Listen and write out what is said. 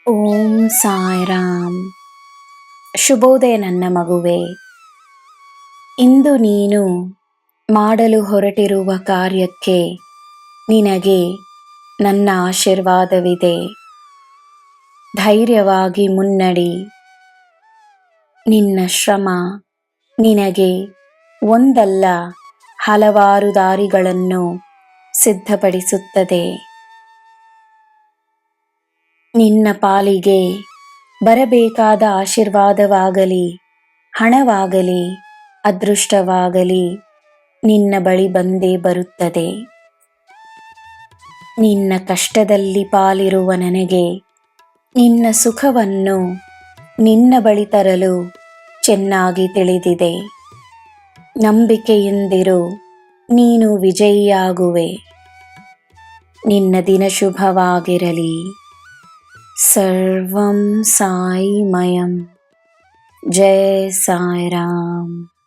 ಓಂ ಸಾಯಿರಾಮ್. ಶುಭೋದಯ ನನ್ನ ಮಗುವೆ. ಇಂದು ನೀನು ಮಾಡಲು ಹೊರಟಿರುವ ಕಾರ್ಯಕ್ಕೆ ನಿನಗೆ ನನ್ನ ಆಶೀರ್ವಾದವಿದೆ. ಧೈರ್ಯವಾಗಿ ಮುನ್ನಡಿ. ನಿನ್ನ ಶ್ರಮ ನಿನಗೆ ಒಂದಲ್ಲ ಹಲವಾರು ದಾರಿಗಳನ್ನು ಸಿದ್ಧಪಡಿಸುತ್ತದೆ. ನಿನ್ನ ಪಾಲಿಗೆ ಬರಬೇಕಾದ ಆಶೀರ್ವಾದವಾಗಲಿ, ಹಣವಾಗಲಿ, ಅದೃಷ್ಟವಾಗಲಿ ನಿನ್ನ ಬಳಿ ಬಂದೇ ಬರುತ್ತದೆ. ನಿನ್ನ ಕಷ್ಟದಲ್ಲಿ ಪಾಲಿರುವ ನನಗೆ ನಿನ್ನ ಸುಖವನ್ನು ನಿನ್ನ ಬಳಿ ತರಲು ಚೆನ್ನಾಗಿ ತಿಳಿದಿದೆ. ನಂಬಿಕೆಯಿಂದಿರು, ನೀನು ವಿಜಯಿಯಾಗುವೆ. ನಿನ್ನ ದಿನ ಶುಭವಾಗಿರಲಿ. ಸರ್ವಂ ಸಾಯಿಮಯಂ. ಜೈ ಸಾಯಿರಾಮ್.